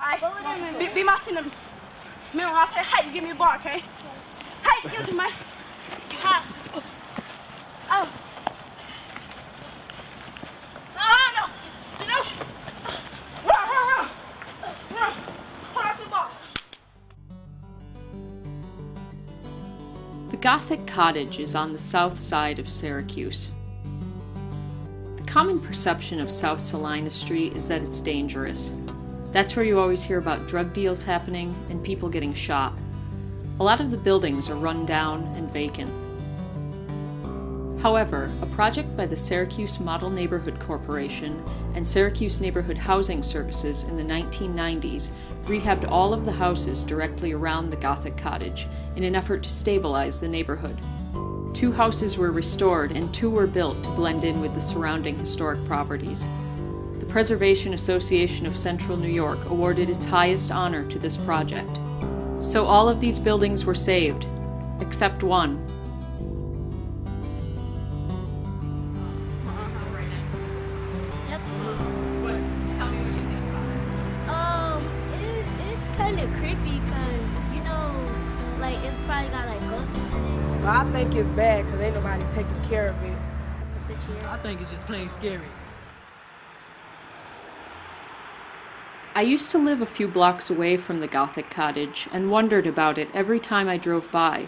Alright, be my cinnamon. Remember when I said, hey, you give me a bar, okay? Hey, give it to me. Oh. No. Run. Pass the ball. The Gothic Cottage is on the south side of Syracuse. The common perception of South Salina Street is that it's dangerous. That's where you always hear about drug deals happening and people getting shot. A lot of the buildings are run down and vacant. However, a project by the Syracuse Model Neighborhood Corporation and Syracuse Neighborhood Housing Services in the 1990s rehabbed all of the houses directly around the Gothic Cottage in an effort to stabilize the neighborhood. 2 houses were restored and 2 were built to blend in with the surrounding historic properties. The Preservation Association of Central New York awarded its highest honor to this project. So all of these buildings were saved, except one. It's kind of creepy because, you know, like it probably got like ghosts in it. So I think it's bad because ain't nobody taking care of it. I think it's just plain scary. I used to live a few blocks away from the Gothic Cottage and wondered about it every time I drove by,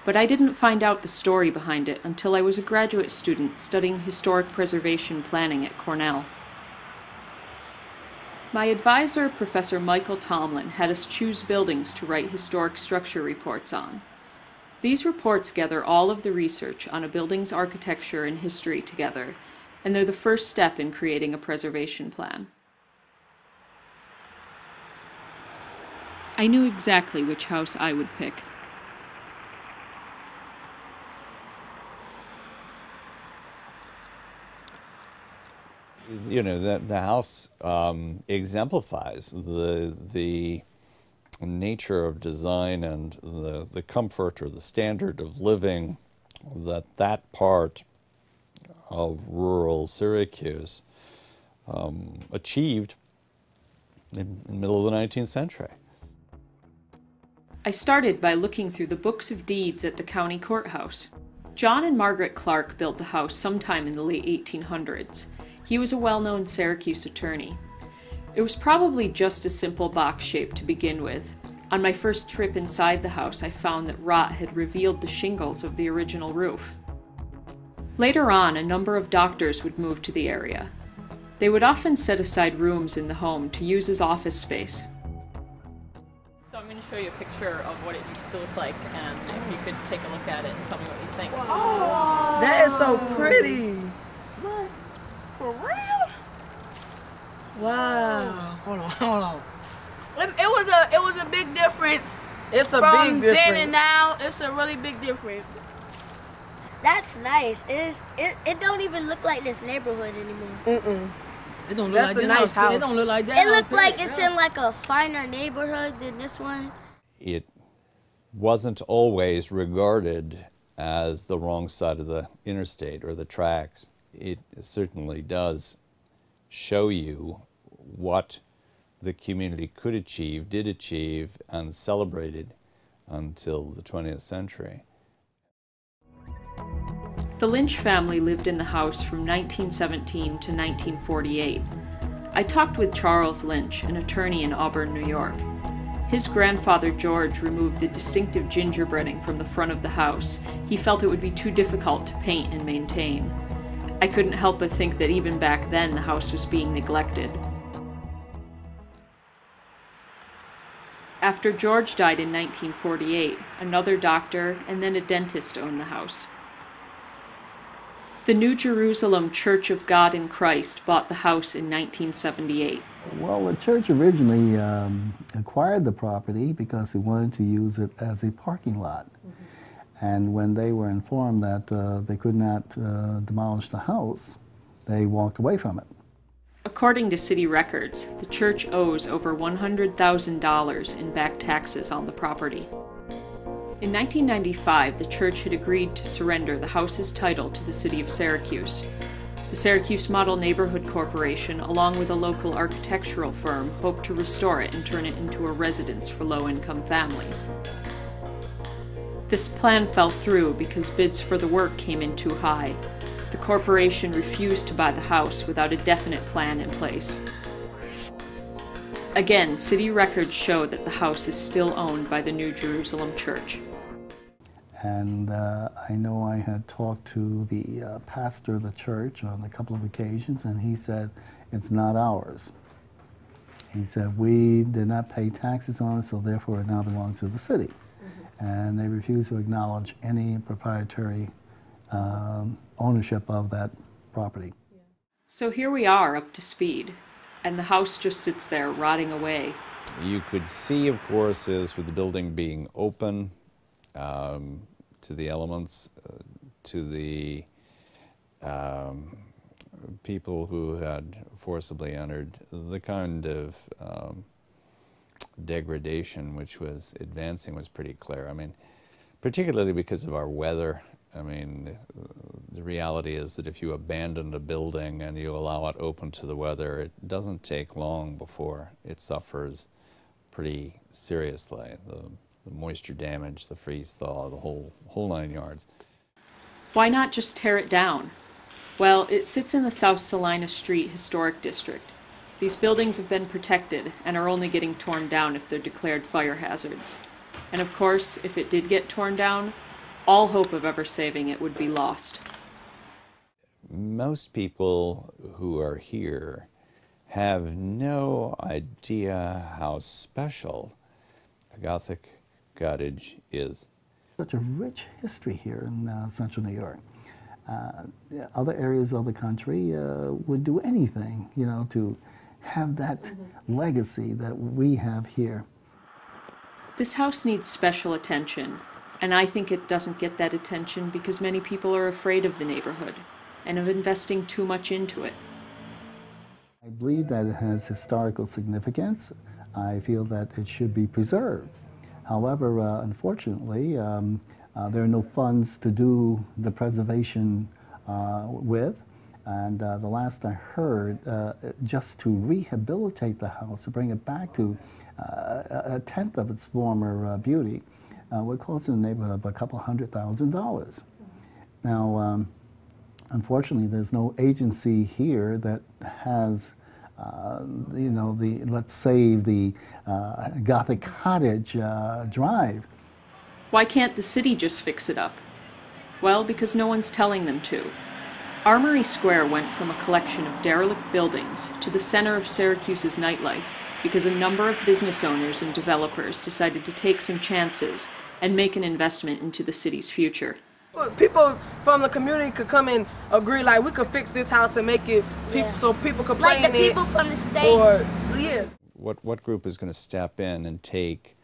but I didn't find out the story behind it until I was a graduate student studying historic preservation planning at Cornell. My advisor, Professor Michael Tomlin, had us choose buildings to write historic structure reports on. These reports gather all of the research on a building's architecture and history together, and they're the first step in creating a preservation plan. I knew exactly which house I would pick. You know, the house exemplifies the nature of design and the comfort or the standard of living that part of rural Syracuse achieved in the middle of the 19th century. I started by looking through the books of deeds at the county courthouse. John and Margaret Clark built the house sometime in the late 1800s. He was a well-known Syracuse attorney. It was probably just a simple box shape to begin with. On my first trip inside the house, I found that rot had revealed the shingles of the original roof. Later on, a number of doctors would move to the area. They would often set aside rooms in the home to use as office space. So I'm going to show you a picture of what it used to look like, and if you could take a look at it and tell me what you think. Oh, that is so pretty. What? For real? Wow. Hold on. It was a big difference. It's a big difference. From then and now, it's a really big difference. That's nice. It don't even look like this neighborhood anymore. It don't look like this nice house. It don't look like that. It looked like it's in like a finer neighborhood than this one. It wasn't always regarded as the wrong side of the interstate or the tracks. It certainly does show you what the community could achieve, did achieve, and celebrated until the 20th century. The Lynch family lived in the house from 1917 to 1948. I talked with Charles Lynch, an attorney in Auburn, New York. His grandfather George removed the distinctive gingerbreading from the front of the house. He felt it would be too difficult to paint and maintain. I couldn't help but think that even back then the house was being neglected. After George died in 1948, another doctor and then a dentist owned the house. The New Jerusalem Church of God in Christ bought the house in 1978. Well, the church originally acquired the property because they wanted to use it as a parking lot. And when they were informed that they could not demolish the house, they walked away from it. According to city records, the church owes over $100,000 in back taxes on the property. In 1995, the church had agreed to surrender the house's title to the city of Syracuse. The Syracuse Model Neighborhood Corporation, along with a local architectural firm, hoped to restore it and turn it into a residence for low-income families. This plan fell through because bids for the work came in too high. The corporation refused to buy the house without a definite plan in place. Again, city records show that the house is still owned by the New Jerusalem Church. And I know I had talked to the pastor of the church on a couple of occasions, and he said, it's not ours. He said, we did not pay taxes on it, so therefore it now belongs to the city. And they refuse to acknowledge any proprietary ownership of that property. So here we are, up to speed, and the house just sits there rotting away. You could see, of course, is with the building being open to the elements, to the people who had forcibly entered, the kind of degradation which was advancing was pretty clear. I mean, particularly because of our weather. I mean, the reality is that if you abandon a building and you allow it open to the weather, it doesn't take long before it suffers pretty seriously. The moisture damage, the freeze-thaw, the whole 9 yards. Why not just tear it down? Well, it sits in the South Salina Street Historic District. These buildings have been protected and are only getting torn down if they're declared fire hazards. And of course, if it did get torn down, all hope of ever saving it would be lost. Most people who are here have no idea how special a Gothic Cottage is. Such a rich history here in central New York. Other areas of the country would do anything, you know, to have that legacy that we have here. This house needs special attention, and I think it doesn't get that attention because many people are afraid of the neighborhood and of investing too much into it. I believe that it has historical significance. I feel that it should be preserved. However, unfortunately, there are no funds to do the preservation with. And the last I heard, just to rehabilitate the house, to bring it back to a tenth of its former beauty, would cost in the neighborhood of a couple $100,000. Now, unfortunately, there's no agency here that has, you know, let's say the Gothic Cottage drive. Why can't the city just fix it up? Well, because no one's telling them to. Armory Square went from a collection of derelict buildings to the center of Syracuse's nightlife because a number of business owners and developers decided to take some chances and make an investment into the city's future. People from the community could come and agree, like, we could fix this house and make it so people could play in it. Like the people from the state. What group is going to step in and take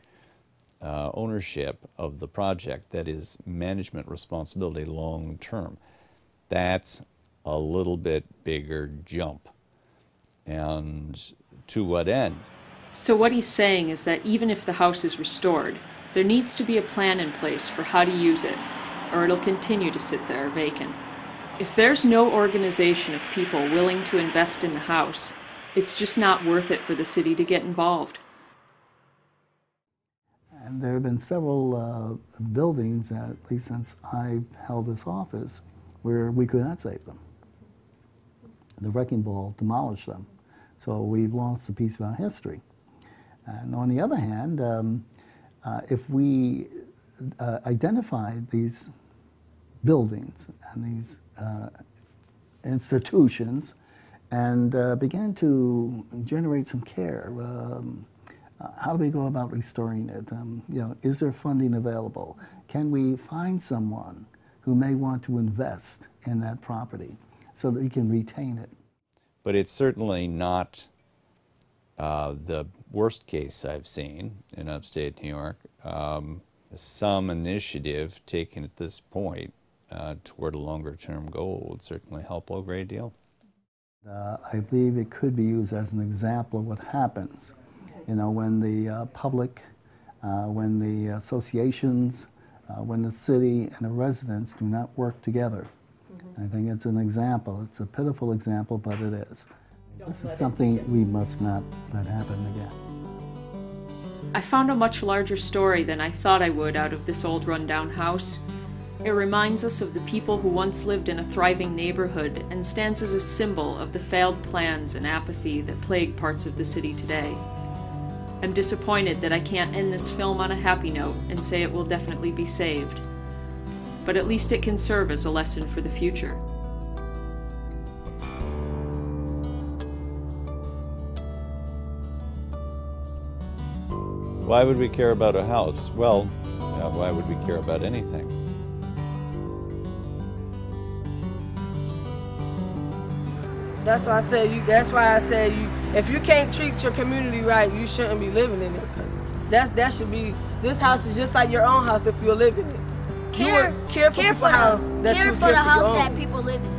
ownership of the project that is management responsibility long term? That's a little bit bigger jump. And to what end? So what he's saying is that even if the house is restored, there needs to be a plan in place for how to use it, or it'll continue to sit there vacant. If there's no organization of people willing to invest in the house, it's just not worth it for the city to get involved. And there have been several buildings, at least since I held this office, where we could not save them. The wrecking ball demolished them. So we've lost a piece of our history. And on the other hand, if we identified these buildings and these institutions and began to generate some care, how do we go about restoring it? You know, is there funding available? Can we find someone who may want to invest in that property so that we can retain it? But it's certainly not the worst case I've seen in upstate New York. Some initiative taken at this point toward a longer-term goal would certainly help a great deal. I believe it could be used as an example of what happens. You know, when the public, when the associations, when the city and the residents do not work together I think it's an example. It's a pitiful example, but it is. This is something we must not let happen again. I found a much larger story than I thought I would out of this old rundown house. It reminds us of the people who once lived in a thriving neighborhood and stands as a symbol of the failed plans and apathy that plague parts of the city today. I'm disappointed that I can't end this film on a happy note and say it will definitely be saved. But at least it can serve as a lesson for the future. Why would we care about a house? Well, why would we care about anything? That's why I said you. If you can't treat your community right, you shouldn't be living in it. That should be. This house is just like your own house if you're living in it. Care for the house that people live in.